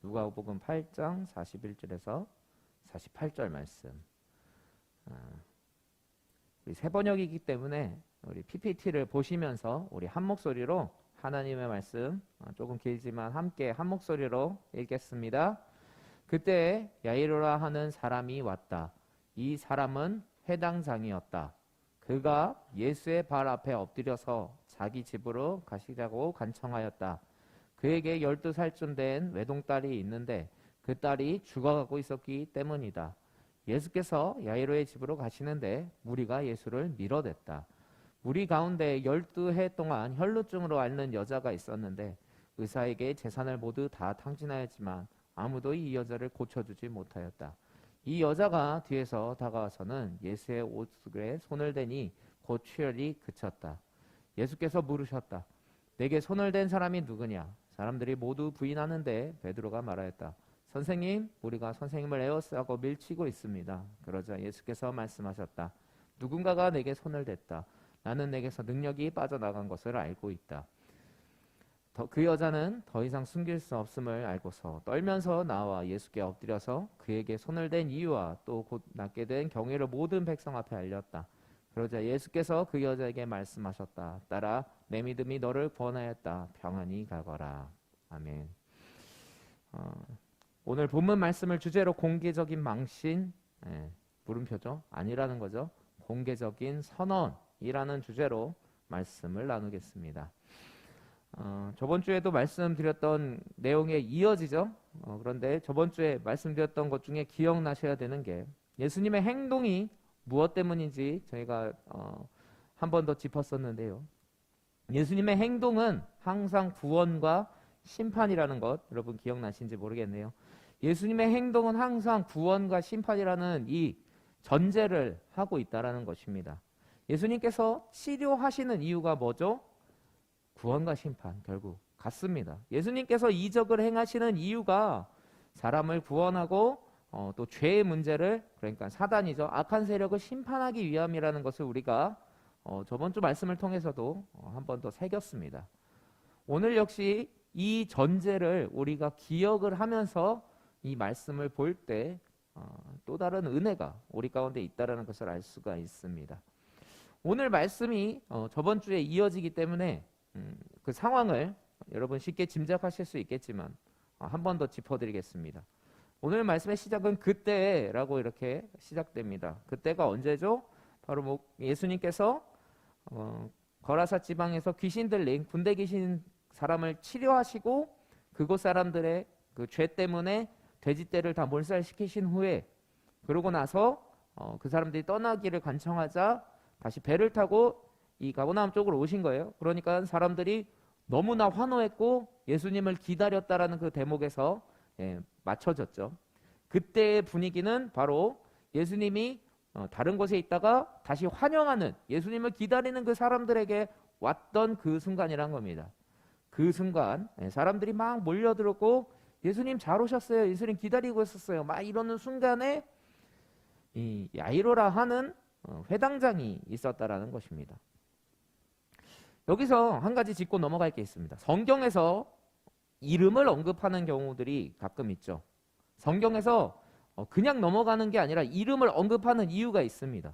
누가복음 8장 41절에서 48절 말씀. 우리 새 번역이기 때문에 우리 PPT를 보시면서 우리 한 목소리로 하나님의 말씀 조금 길지만 함께 한 목소리로 읽겠습니다. 그때 야이로라 하는 사람이 왔다. 이 사람은 회당장이었다. 그가 예수의 발 앞에 엎드려서 자기 집으로 가시자고 간청하였다. 그에게 12살쯤 된 외동딸이 있는데 그 딸이 죽어가고 있었기 때문이다. 예수께서 야이로의 집으로 가시는데 무리가 예수를 밀어댔다. 무리 가운데 12해 동안 혈루증으로 앓는 여자가 있었는데 의사에게 재산을 모두 다 탕진하였지만 아무도 이 여자를 고쳐주지 못하였다. 이 여자가 뒤에서 다가와서는 예수의 옷에 손을 대니 곧 출혈이 그쳤다. 예수께서 물으셨다. 내게 손을 댄 사람이 누구냐? 사람들이 모두 부인하는데 베드로가 말하였다. 선생님, 우리가 선생님을 에워싸고 밀치고 있습니다. 그러자 예수께서 말씀하셨다. 누군가가 내게 손을 댔다. 나는 내게서 능력이 빠져나간 것을 알고 있다. 그 여자는 더 이상 숨길 수 없음을 알고서 떨면서 나와 예수께 엎드려서 그에게 손을 댄 이유와 또 곧 낫게 된 경위를 모든 백성 앞에 알렸다. 그러자 예수께서 그 여자에게 말씀하셨다. 딸아, 내 믿음이 너를 구원하였다. 평안히 가거라. 아멘. 오늘 본문 말씀을 주제로 공개적인 망신, 물음표죠? 아니라는 거죠. 공개적인 선언이라는 주제로 말씀을 나누겠습니다. 저번 주에도 말씀드렸던 내용에 이어지죠. 그런데 저번 주에 말씀드렸던 것 중에 기억나셔야 되는 게 예수님의 행동이 무엇 때문인지 저희가 한 번 더 짚었었는데요. 예수님의 행동은 항상 구원과 심판이라는 것, 여러분 기억나신지 모르겠네요. 예수님의 행동은 항상 구원과 심판이라는 이 전제를 하고 있다는 것입니다. 예수님께서 치료하시는 이유가 뭐죠? 구원과 심판, 결국 같습니다. 예수님께서 이적을 행하시는 이유가 사람을 구원하고 또 죄의 문제를, 그러니까 사단이죠, 악한 세력을 심판하기 위함이라는 것을 우리가 저번 주 말씀을 통해서도 한 번 더 새겼습니다. 오늘 역시 이 전제를 우리가 기억을 하면서 이 말씀을 볼 때 또 다른 은혜가 우리 가운데 있다는 것을 알 수가 있습니다. 오늘 말씀이 저번 주에 이어지기 때문에 그 상황을 여러분 쉽게 짐작하실 수 있겠지만 한 번 더 짚어드리겠습니다. 오늘 말씀의 시작은 그때라고 이렇게 시작됩니다. 그때가 언제죠? 바로 예수님께서 거라사 지방에서 귀신 들린 군대 귀신 사람을 치료하시고 그곳 사람들의 그 죄 때문에 돼지떼를 다 몰살시키신 후에, 그러고 나서 그 사람들이 떠나기를 간청하자 다시 배를 타고 이 가버나움 쪽으로 오신 거예요. 그러니까 사람들이 너무나 환호했고 예수님을 기다렸다라는 그 대목에서 맞춰졌죠. 그때의 분위기는 바로 예수님이 다른 곳에 있다가 다시 환영하는, 예수님을 기다리는 그 사람들에게 왔던 그 순간이란 겁니다. 그 순간 사람들이 막 몰려들었고 예수님 잘 오셨어요, 예수님 기다리고 있었어요, 막 이러는 순간에 이 야이로라 하는 회당장이 있었다라는 것입니다. 여기서 한 가지 짚고 넘어갈 게 있습니다. 성경에서 이름을 언급하는 경우들이 가끔 있죠. 성경에서 그냥 넘어가는 게 아니라 이름을 언급하는 이유가 있습니다.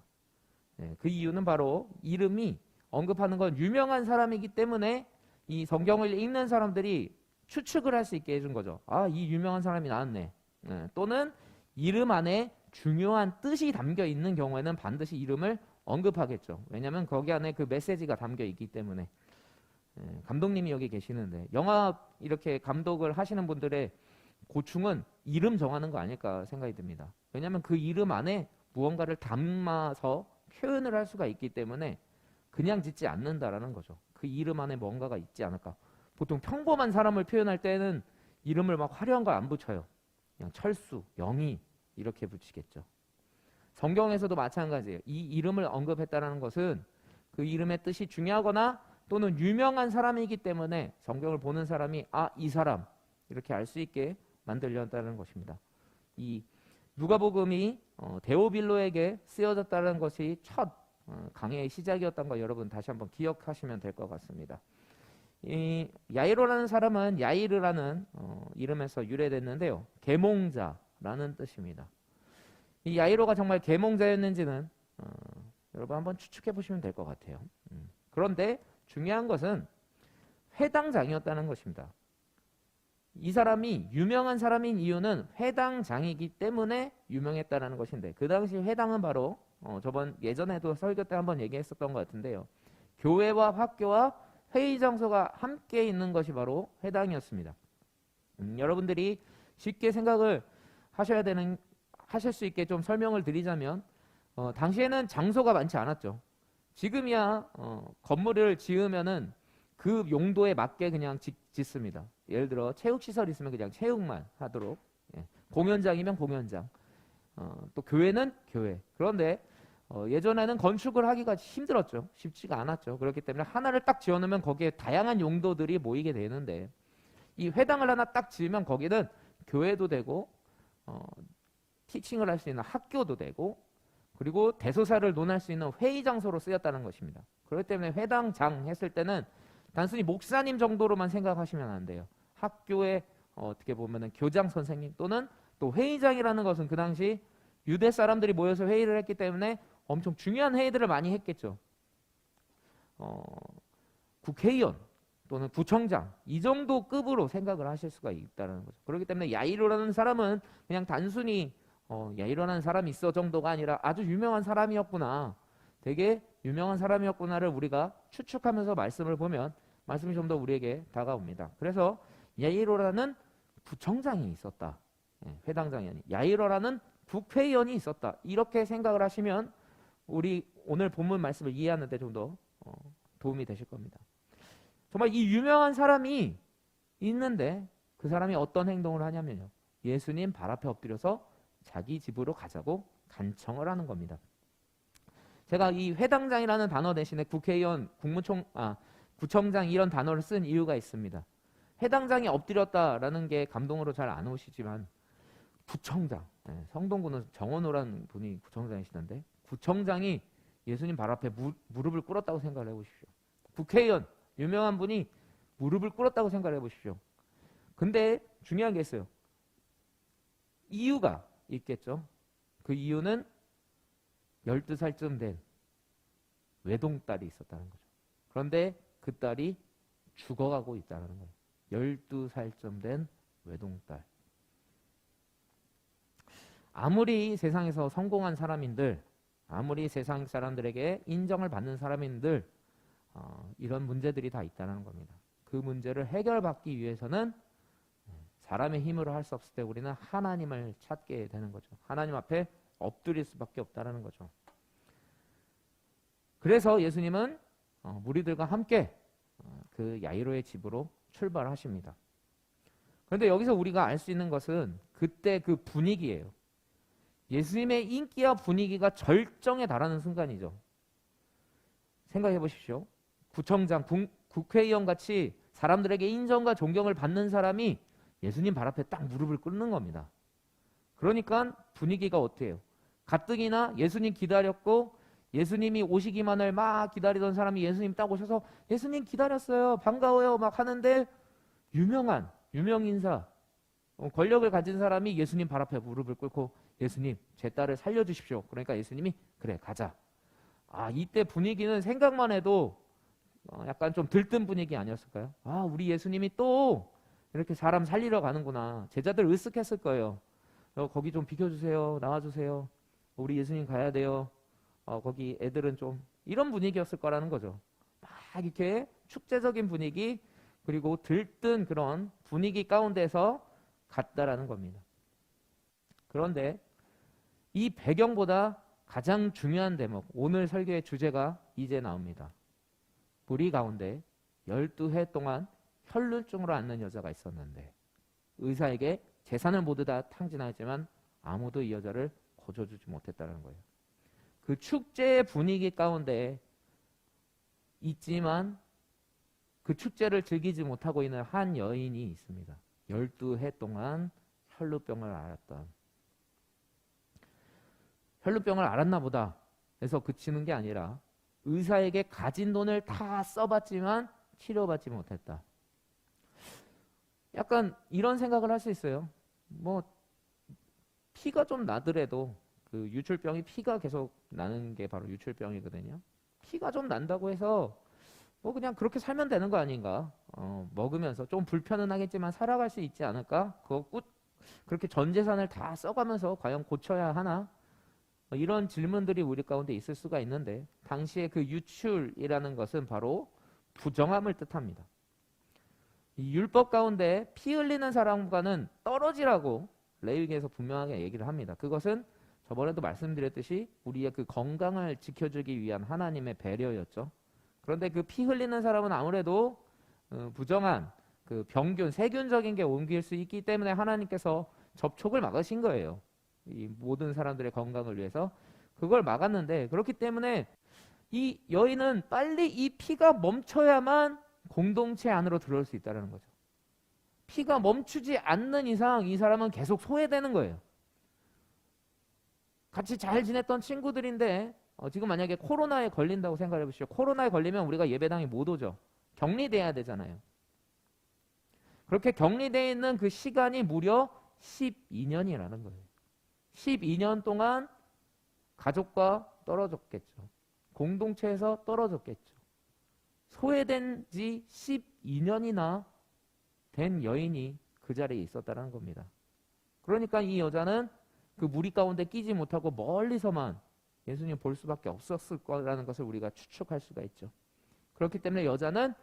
그 이유는 바로 이름이 언급하는 건 유명한 사람이기 때문에 이 성경을 읽는 사람들이 추측을 할 수 있게 해준 거죠. 아, 이 유명한 사람이 나왔네. 또는 이름 안에 중요한 뜻이 담겨 있는 경우에는 반드시 이름을 언급하겠죠. 왜냐하면 거기 안에 그 메시지가 담겨 있기 때문에. 감독님이 여기 계시는데 영화 이렇게 감독을 하시는 분들의 고충은 이름 정하는 거 아닐까 생각이 듭니다. 왜냐하면 그 이름 안에 무언가를 담아서 표현을 할 수가 있기 때문에 그냥 짓지 않는다라는 거죠. 그 이름 안에 뭔가가 있지 않을까. 보통 평범한 사람을 표현할 때는 이름을 막 화려한 거 안 붙여요. 그냥 철수, 영희 이렇게 붙이겠죠. 성경에서도 마찬가지예요. 이 이름을 언급했다는 것은 그 이름의 뜻이 중요하거나 또는 유명한 사람이기 때문에 성경을 보는 사람이 이 사람 이렇게 알 수 있게 만들려다는 것입니다. 이 누가복음이 데오빌로에게 쓰여졌다는 것이 첫 강해의 시작이었던 거 여러분 다시 한번 기억하시면 될 것 같습니다. 이 야이로라는 사람은 야이르라는 이름에서 유래됐는데요. 계몽자라는 뜻입니다. 이 야이로가 정말 계몽자였는지는 여러분 한번 추측해 보시면 될 것 같아요. 그런데 중요한 것은 회당장이었다는 것입니다. 이 사람이 유명한 사람인 이유는 회당장이기 때문에 유명했다는 것인데, 그 당시 회당은 바로 저번 예전에도 설교 때 한번 얘기했었던 것 같은데요. 교회와 학교와 회의 장소가 함께 있는 것이 바로 회당이었습니다. 여러분들이 쉽게 생각을 하실 수 있게 좀 설명을 드리자면, 당시에는 장소가 많지 않았죠. 지금이야 건물을 지으면은 그 용도에 맞게 그냥 짓습니다. 예를 들어 체육시설 있으면 그냥 체육만 하도록, 공연장이면 공연장, 또 교회는 교회. 그런데 예전에는 건축을 하기가 힘들었죠. 쉽지가 않았죠. 그렇기 때문에 하나를 딱 지어놓으면 거기에 다양한 용도들이 모이게 되는데, 이 회당을 하나 딱 지으면 거기는 교회도 되고 티칭을 할 수 있는 학교도 되고, 그리고 대소사를 논할 수 있는 회의 장소로 쓰였다는 것입니다. 그렇기 때문에 회당장 했을 때는 단순히 목사님 정도로만 생각하시면 안 돼요. 학교에 어떻게 보면은 교장 선생님 또는 또 회의장이라는 것은 그 당시 유대 사람들이 모여서 회의를 했기 때문에 엄청 중요한 회의들을 많이 했겠죠. 국회의원 또는 구청장 이 정도 급으로 생각을 하실 수가 있다는 거죠. 그렇기 때문에 야이로라는 사람은 그냥 단순히 야이로라는 사람이 있어 정도가 아니라 아주 유명한 사람이었구나, 되게 유명한 사람이었구나를 우리가 추측하면서 말씀을 보면 말씀이 좀 더 우리에게 다가옵니다. 그래서 야이로라는 구청장이 있었다. 회당장이 아닌 야이로라는 국회의원이 있었다. 이렇게 생각을 하시면 우리 오늘 본문 말씀을 이해하는 데 좀 더 도움이 되실 겁니다. 정말 이 유명한 사람이 있는데 그 사람이 어떤 행동을 하냐면요. 예수님 발 앞에 엎드려서 자기 집으로 가자고 간청을 하는 겁니다. 제가 이 회당장이라는 단어 대신에 국회의원, 구청장 이런 단어를 쓴 이유가 있습니다. 회당장이 엎드렸다라는 게 감동으로 잘 안 오시지만 구청장, 성동구는 정원호라는 분이 구청장이시던데, 구청장이 예수님 발 앞에 무릎을 꿇었다고 생각을 해보십시오. 국회의원, 유명한 분이 무릎을 꿇었다고 생각을 해보십시오. 근데 중요한 게 있어요. 이유가 있겠죠. 그 이유는 12살쯤 된 외동딸이 있었다는 거죠. 그런데 그 딸이 죽어가고 있다는 거예요. 12살쯤 된 외동딸. 아무리 세상에서 성공한 사람인들, 아무리 세상 사람들에게 인정을 받는 사람인들, 이런 문제들이 다 있다는 겁니다. 그 문제를 해결받기 위해서는 사람의 힘으로 할 수 없을 때 우리는 하나님을 찾게 되는 거죠. 하나님 앞에 엎드릴 수밖에 없다는 거죠. 그래서 예수님은 무리들과 함께 그 야이로의 집으로 출발하십니다. 그런데 여기서 우리가 알 수 있는 것은 그때 그 분위기예요. 예수님의 인기와 분위기가 절정에 달하는 순간이죠. 생각해 보십시오. 구청장, 국회의원 같이 사람들에게 인정과 존경을 받는 사람이 예수님 발 앞에 딱 무릎을 꿇는 겁니다. 그러니까 분위기가 어때요? 가뜩이나 예수님 기다렸고 예수님이 오시기만을 막 기다리던 사람이 예수님 딱 오셔서 예수님 기다렸어요, 반가워요 막 하는데, 유명인사, 권력을 가진 사람이 예수님 발 앞에 무릎을 꿇고 예수님 제 딸을 살려주십시오. 그러니까 예수님이 그래 가자. 이때 분위기는 생각만 해도 약간 좀 들뜬 분위기 아니었을까요? 우리 예수님이 또 이렇게 사람 살리러 가는구나. 제자들 으쓱했을 거예요. 거기 좀 비켜주세요. 나와주세요. 우리 예수님 가야 돼요. 거기 애들은 좀, 이런 분위기였을 거라는 거죠. 막 이렇게 축제적인 분위기, 그리고 들뜬 그런 분위기 가운데서 갔다라는 겁니다. 그런데 이 배경보다 가장 중요한 대목, 오늘 설교의 주제가 이제 나옵니다. 무리 가운데 12해 동안 혈루증으로 앓는 여자가 있었는데 의사에게 재산을 모두 다 탕진하였지만 아무도 이 여자를 고쳐주지 못했다는 거예요. 그 축제의 분위기 가운데 있지만 그 축제를 즐기지 못하고 있는 한 여인이 있습니다. 12해 동안 혈루병을 앓았던. 혈루병을 앓았나 보다 해서 그치는 게 아니라 의사에게 가진 돈을 다 써봤지만 치료받지 못했다. 약간 이런 생각을 할 수 있어요. 뭐 피가 좀 나더라도 그 유출병이 피가 계속 나는 게 바로 유출병이거든요. 피가 좀 난다고 해서 뭐 그냥 그렇게 살면 되는 거 아닌가? 먹으면서 좀 불편은 하겠지만 살아갈 수 있지 않을까? 그렇게 전 재산을 다 써가면서 과연 고쳐야 하나? 이런 질문들이 우리 가운데 있을 수가 있는데 당시에 그 유출이라는 것은 바로 부정함을 뜻합니다. 이 율법 가운데 피 흘리는 사람과는 떨어지라고 레위기에서 분명하게 얘기를 합니다. 그것은 저번에도 말씀드렸듯이 우리의 그 건강을 지켜주기 위한 하나님의 배려였죠. 그런데 그 피 흘리는 사람은 아무래도 부정한 그 병균, 세균적인 게 옮길 수 있기 때문에 하나님께서 접촉을 막으신 거예요. 이 모든 사람들의 건강을 위해서 그걸 막았는데, 그렇기 때문에 이 여인은 빨리 이 피가 멈춰야만 공동체 안으로 들어올 수 있다는 거죠. 피가 멈추지 않는 이상 이 사람은 계속 소외되는 거예요. 같이 잘 지냈던 친구들인데 지금 만약에 코로나에 걸린다고 생각해 보시죠. 코로나에 걸리면 우리가 예배당에 못 오죠. 격리돼야 되잖아요. 그렇게 격리되어 있는 그 시간이 무려 12년이라는 거예요. 12년 동안 가족과 떨어졌겠죠. 공동체에서 떨어졌겠죠. 소외된 지 12년이나 된 여인이 그 자리에 있었다는 겁니다. 그러니까 이 여자는 그 무리 가운데 끼지 못하고 멀리서만 예수님 볼 수밖에 없었을 거라는 것을 우리가 추측할 수가 있죠. 그렇기 때문에 여자는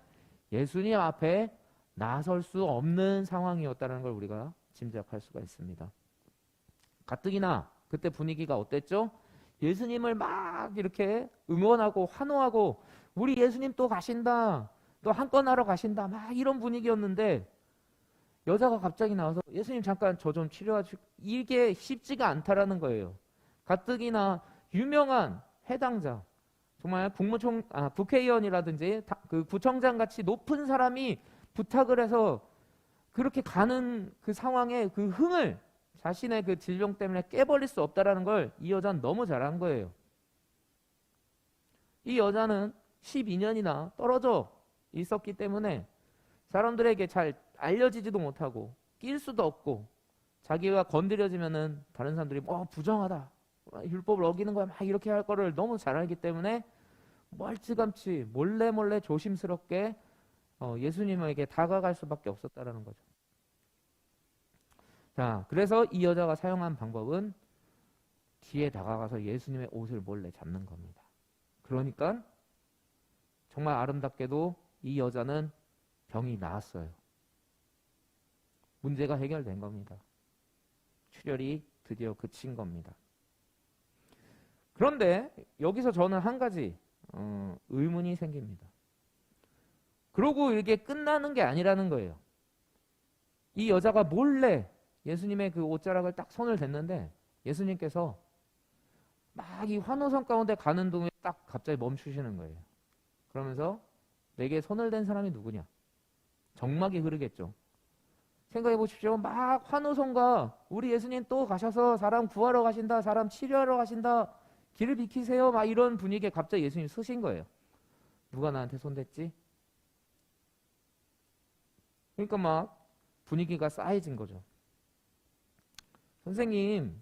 예수님 앞에 나설 수 없는 상황이었다는 걸 우리가 짐작할 수가 있습니다. 가뜩이나 그때 분위기가 어땠죠? 예수님을 막 이렇게 응원하고 환호하고 우리 예수님 또 가신다, 또 한 건 하러 가신다, 막 이런 분위기였는데 여자가 갑자기 나와서 예수님 잠깐 저 좀 치료하시고, 이게 쉽지가 않다라는 거예요. 가뜩이나 유명한 해당자, 정말 국회의원이라든지 그 구청장 같이 높은 사람이 부탁을 해서 그렇게 가는 그 상황에 그 흥을 자신의 그 질병 때문에 깨버릴 수 없다라는 걸 이 여자는 너무 잘한 거예요. 이 여자는 12년이나 떨어져 있었기 때문에 사람들에게 잘 알려지지도 못하고 낄 수도 없고, 자기가 건드려지면은 다른 사람들이 부정하다, 율법을 어기는 거야, 막 이렇게 할 거를 너무 잘 알기 때문에 멀찌감치 몰래 조심스럽게 예수님에게 다가갈 수밖에 없었다라는 거죠. 자, 그래서 이 여자가 사용한 방법은 뒤에 다가가서 예수님의 옷을 몰래 잡는 겁니다. 그러니까 정말 아름답게도 이 여자는 병이 나았어요. 문제가 해결된 겁니다. 출혈이 드디어 그친 겁니다. 그런데 여기서 저는 한 가지 의문이 생깁니다. 그러고 이게 끝나는 게 아니라는 거예요. 이 여자가 몰래 예수님의 그 옷자락을 딱 손을 댔는데 예수님께서 막 이 환호성 가운데 가는 동에 딱 갑자기 멈추시는 거예요. 그러면서 내게 손을 댄 사람이 누구냐? 정막이 흐르겠죠. 생각해 보십시오. 막 환호성과 우리 예수님 또 가셔서 사람 구하러 가신다, 사람 치료하러 가신다, 길을 비키세요, 막 이런 분위기에 갑자기 예수님 서신 거예요. 누가 나한테 손댔지? 그러니까 막 분위기가 싸해진 거죠. 선생님,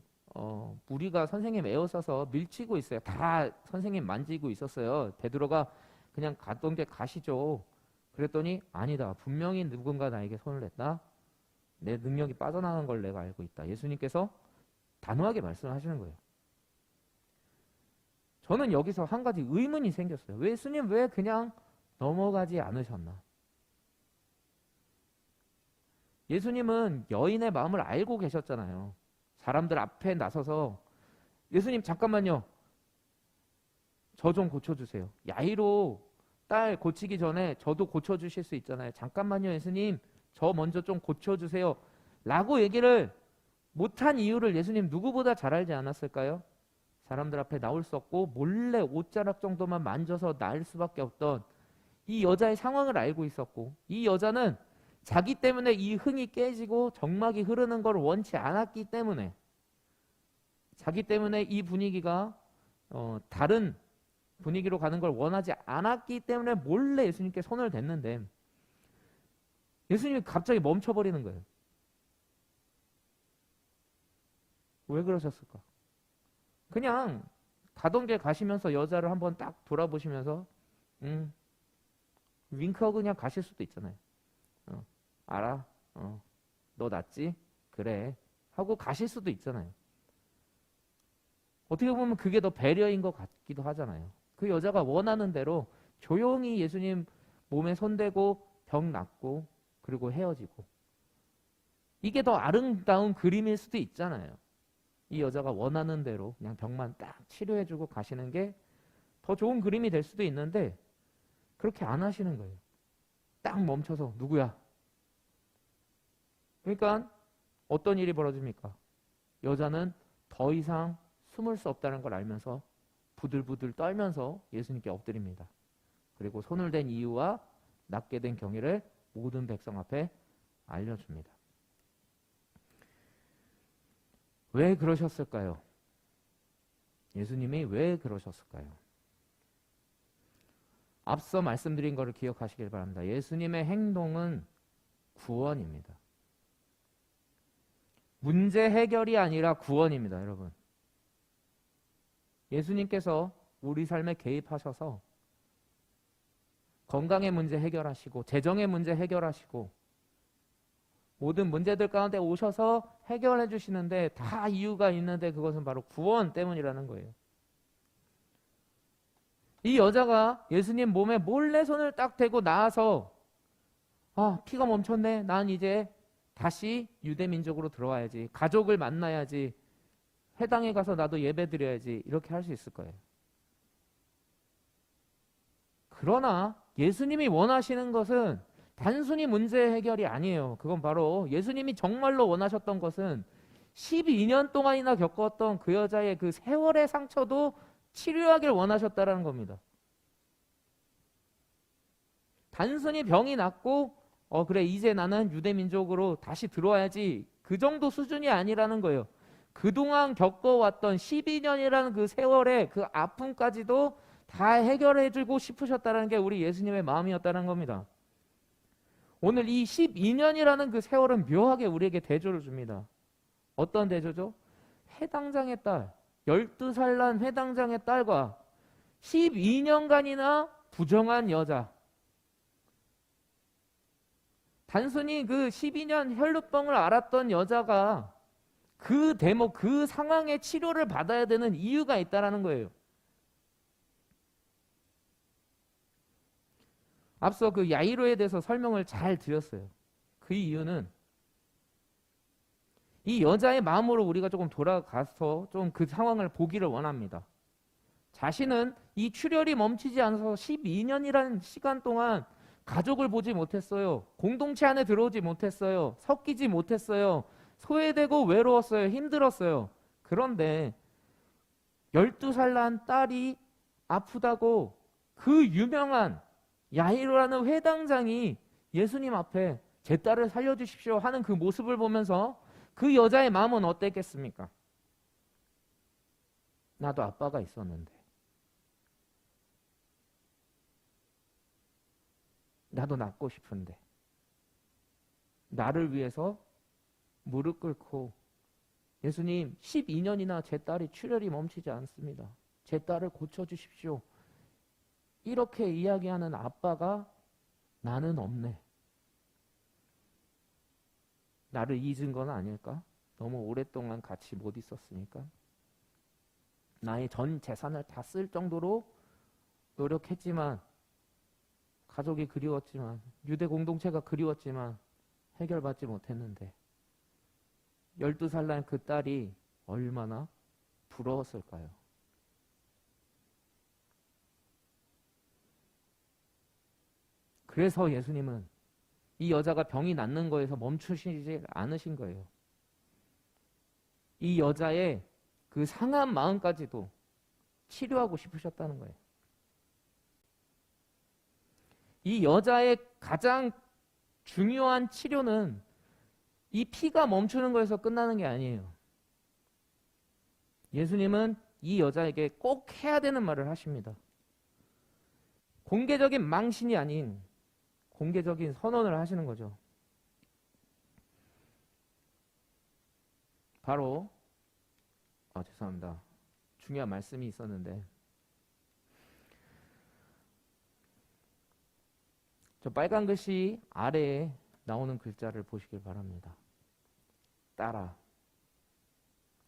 무리가 선생님 에워싸서 밀치고 있어요. 다 선생님 만지고 있었어요. 베드로가 그냥 갔던 게 가시죠. 그랬더니 아니다, 분명히 누군가 나에게 손을 냈다. 내 능력이 빠져나간 걸 내가 알고 있다. 예수님께서 단호하게 말씀하시는 거예요. 저는 여기서 한 가지 의문이 생겼어요. 예수님 왜 그냥 넘어가지 않으셨나? 예수님은 여인의 마음을 알고 계셨잖아요. 사람들 앞에 나서서 예수님 잠깐만요, 저 좀 고쳐주세요. 야이로 딸 고치기 전에 저도 고쳐주실 수 있잖아요. 잠깐만요 예수님, 저 먼저 좀 고쳐주세요 라고 얘기를 못한 이유를 예수님 누구보다 잘 알지 않았을까요? 사람들 앞에 나올 수 없고 몰래 옷자락 정도만 만져서 나을 수밖에 없던 이 여자의 상황을 알고 있었고, 이 여자는 자기 때문에 이 흥이 깨지고 정막이 흐르는 걸 원치 않았기 때문에, 자기 때문에 이 분위기가 다른 분위기로 가는 걸 원하지 않았기 때문에 몰래 예수님께 손을 댔는데 예수님이 갑자기 멈춰버리는 거예요. 왜 그러셨을까? 그냥 가던 길 가시면서 여자를 한번 딱 돌아보시면서 윙크하고 그냥 가실 수도 있잖아요. 알아? 너 낫지? 그래. 하고 가실 수도 있잖아요. 어떻게 보면 그게 더 배려인 것 같기도 하잖아요. 그 여자가 원하는 대로 조용히 예수님 몸에 손대고 병 낫고 그리고 헤어지고 이게 더 아름다운 그림일 수도 있잖아요. 이 여자가 원하는 대로 그냥 병만 딱 치료해주고 가시는 게 더 좋은 그림이 될 수도 있는데 그렇게 안 하시는 거예요. 딱 멈춰서 누구야? 그러니까 어떤 일이 벌어집니까? 여자는 더 이상 숨을 수 없다는 걸 알면서 부들부들 떨면서 예수님께 엎드립니다. 그리고 손을 댄 이유와 낫게 된 경위를 모든 백성 앞에 알려줍니다. 왜 그러셨을까요? 예수님이 왜 그러셨을까요? 앞서 말씀드린 것을 기억하시길 바랍니다. 예수님의 행동은 구원입니다. 문제 해결이 아니라 구원입니다, 여러분. 예수님께서 우리 삶에 개입하셔서 건강의 문제 해결하시고 재정의 문제 해결하시고 모든 문제들 가운데 오셔서 해결해 주시는데 다 이유가 있는데 그것은 바로 구원 때문이라는 거예요. 이 여자가 예수님 몸에 몰래 손을 딱 대고 나와서 피가 멈췄네. 난 이제 다시 유대 민족으로 들어와야지. 가족을 만나야지. 회당에 가서 나도 예배 드려야지. 이렇게 할 수 있을 거예요. 그러나 예수님이 원하시는 것은 단순히 문제 해결이 아니에요. 그건 바로 예수님이 정말로 원하셨던 것은 12년 동안이나 겪었던 그 여자의 그 세월의 상처도 치료하길 원하셨다는 겁니다. 단순히 병이 낫고 그래 이제 나는 유대민족으로 다시 들어와야지 그 정도 수준이 아니라는 거예요. 그동안 겪어왔던 12년이라는 그 세월의 그 아픔까지도 다 해결해주고 싶으셨다는 게 우리 예수님의 마음이었다는 겁니다. 오늘 이 12년이라는 그 세월은 묘하게 우리에게 대조를 줍니다. 어떤 대조죠? 회당장의 딸, 12살 난 회당장의 딸과 12년간이나 부정한 여자. 단순히 그 12년 혈루병을 앓았던 여자가 그 대목, 그 상황의 치료를 받아야 되는 이유가 있다는 거예요. 앞서 그 야이로에 대해서 설명을 잘 드렸어요. 그 이유는 이 여자의 마음으로 우리가 조금 돌아가서 좀 그 상황을 보기를 원합니다. 자신은 이 출혈이 멈추지 않아서 12년이라는 시간 동안 가족을 보지 못했어요. 공동체 안에 들어오지 못했어요. 섞이지 못했어요. 소외되고 외로웠어요. 힘들었어요. 그런데 12살 난 딸이 아프다고 그 유명한 야이로라는 회당장이 예수님 앞에 제 딸을 살려주십시오 하는 그 모습을 보면서 그 여자의 마음은 어땠겠습니까? 나도 아빠가 있었는데 나도 낫고 싶은데 나를 위해서 무릎 꿇고 예수님 12년이나 제 딸이 출혈이 멈추지 않습니다. 제 딸을 고쳐주십시오. 이렇게 이야기하는 아빠가 나는 없네. 나를 잊은 건 아닐까? 너무 오랫동안 같이 못 있었으니까. 나의 전 재산을 다 쓸 정도로 노력했지만 가족이 그리웠지만 유대 공동체가 그리웠지만 해결받지 못했는데 12살 난 그 딸이 얼마나 부러웠을까요? 그래서 예수님은 이 여자가 병이 낫는 거에서 멈추시지 않으신 거예요. 이 여자의 그 상한 마음까지도 치료하고 싶으셨다는 거예요. 이 여자의 가장 중요한 치료는 이 피가 멈추는 거에서 끝나는 게 아니에요. 예수님은 이 여자에게 꼭 해야 되는 말을 하십니다. 공개적인 망신이 아닌 공개적인 선언을 하시는 거죠. 바로 죄송합니다. 중요한 말씀이 있었는데 저 빨간 글씨 아래에 나오는 글자를 보시길 바랍니다. 따라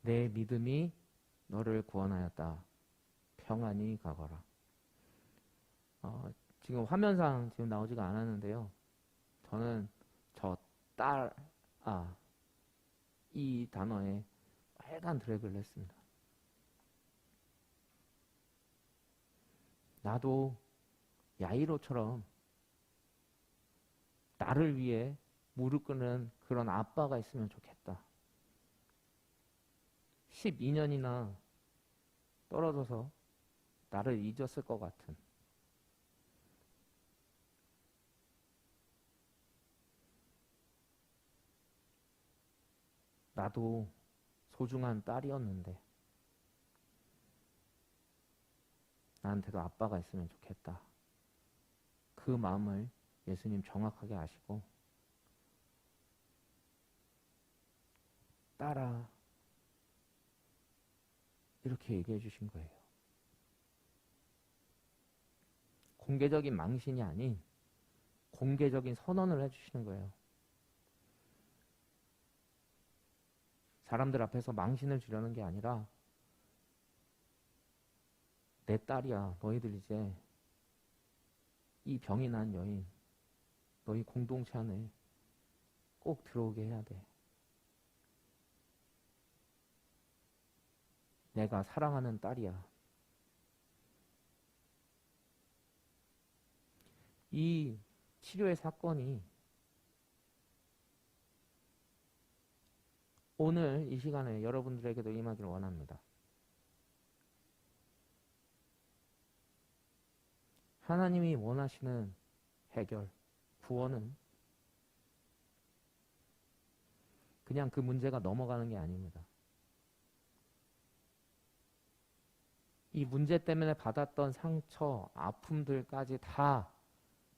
내 믿음이 너를 구원하였다. 평안히 가거라. 지금 화면상 지금 나오지가 않았는데요. 저는 저 이 단어에 빨간 드래그를 했습니다. 나도 야이로처럼 나를 위해 무릎 꿇는 그런 아빠가 있으면 좋겠다. 12년이나 떨어져서 나를 잊었을 것 같은 나도 소중한 딸이었는데 나한테도 아빠가 있으면 좋겠다. 그 마음을 예수님 정확하게 아시고 딸아 이렇게 얘기해 주신 거예요. 공개적인 망신이 아닌 공개적인 선언을 해주시는 거예요. 사람들 앞에서 망신을 주려는 게 아니라 내 딸이야. 너희들 이제 이 병이 난 여인 너희 공동체 안에 꼭 들어오게 해야 돼. 내가 사랑하는 딸이야. 이 치료의 사건이 오늘 이 시간에 여러분들에게도 임하기를 원합니다. 하나님이 원하시는 해결, 구원은 그냥 그 문제가 넘어가는 게 아닙니다. 이 문제 때문에 받았던 상처, 아픔들까지 다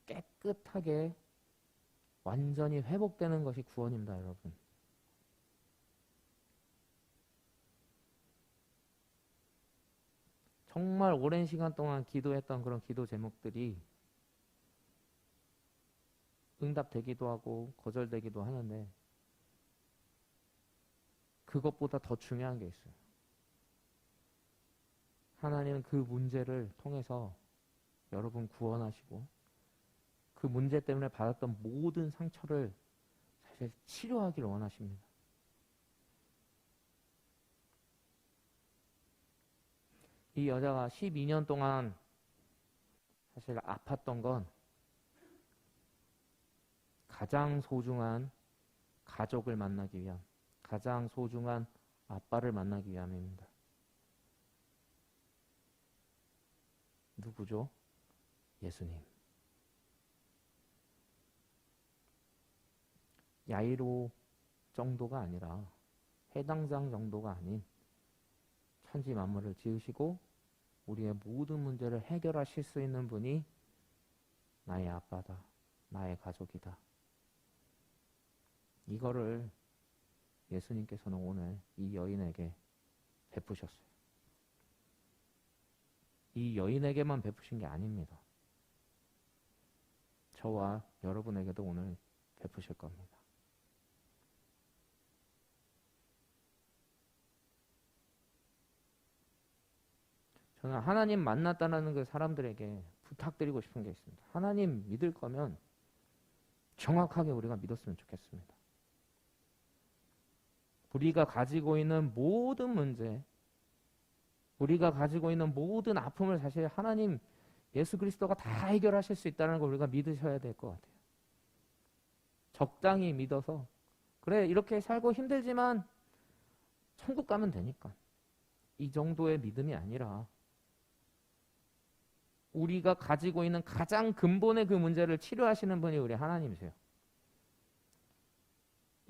깨끗하게 완전히 회복되는 것이 구원입니다, 여러분. 정말 오랜 시간 동안 기도했던 그런 기도 제목들이 응답되기도 하고 거절되기도 하는데 그것보다 더 중요한 게 있어요. 하나님은 그 문제를 통해서 여러분 구원하시고 그 문제 때문에 받았던 모든 상처를 사실 치료하기를 원하십니다. 이 여자가 12년 동안 사실 아팠던 건 가장 소중한 가족을 만나기 위함, 가장 소중한 아빠를 만나기 위함입니다. 누구죠? 예수님. 야이로 정도가 아니라 해당장 정도가 아닌 천지 만물을 지으시고 우리의 모든 문제를 해결하실 수 있는 분이 나의 아빠다. 나의 가족이다. 이거를 예수님께서는 오늘 이 여인에게 베푸셨어요. 이 여인에게만 베푸신 게 아닙니다. 저와 여러분에게도 오늘 베푸실 겁니다. 저는 하나님 만났다는 그 사람들에게 부탁드리고 싶은 게 있습니다. 하나님 믿을 거면 정확하게 우리가 믿었으면 좋겠습니다. 우리가 가지고 있는 모든 문제, 우리가 가지고 있는 모든 아픔을 사실 하나님 예수 그리스도가 다 해결하실 수 있다는 걸 우리가 믿으셔야 될 것 같아요. 적당히 믿어서 그래 이렇게 살고 힘들지만 천국 가면 되니까 이 정도의 믿음이 아니라 우리가 가지고 있는 가장 근본의 그 문제를 치료하시는 분이 우리 하나님이세요.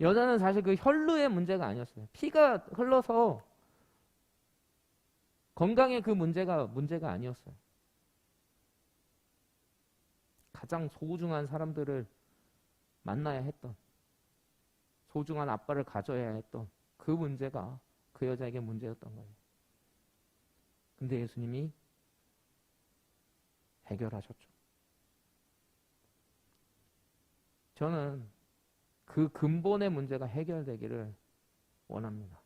여자는 사실 그 혈루의 문제가 아니었어요. 피가 흘러서 건강의 그 문제가 아니었어요. 가장 소중한 사람들을 만나야 했던, 소중한 아빠를 가져야 했던 그 문제가 그 여자에게 문제였던 거예요. 근데 예수님이 해결하셨죠. 저는 그 근본의 문제가 해결되기를 원합니다.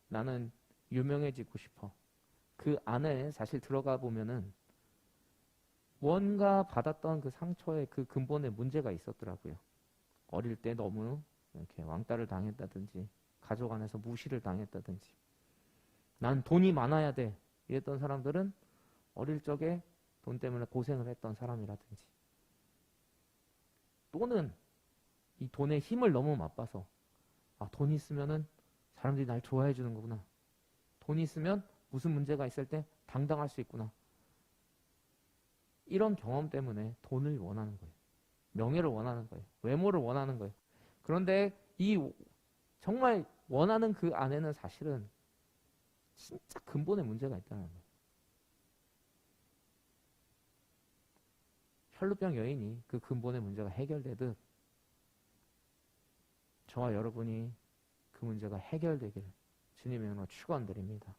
나는 유명해지고 싶어. 그 안에 사실 들어가 보면은 뭔가 받았던 그 상처의 그 근본에 문제가 있었더라고요. 어릴 때 너무 이렇게 왕따를 당했다든지, 가족 안에서 무시를 당했다든지, 난 돈이 많아야 돼 이랬던 사람들은 어릴 적에 돈 때문에 고생을 했던 사람이라든지, 또는 이 돈의 힘을 너무 맛봐서 돈 있으면은 사람들이 날 좋아해 주는 거구나. 돈 있으면 무슨 문제가 있을 때 당당할 수 있구나. 이런 경험 때문에 돈을 원하는 거예요. 명예를 원하는 거예요. 외모를 원하는 거예요. 그런데 이 정말 원하는 그 안에는 사실은 진짜 근본의 문제가 있다는 거예요. 혈루병 여인이 그 근본의 문제가 해결되듯 저와 여러분이 그 문제가 해결되기를 주님의 이름으로 축원드립니다.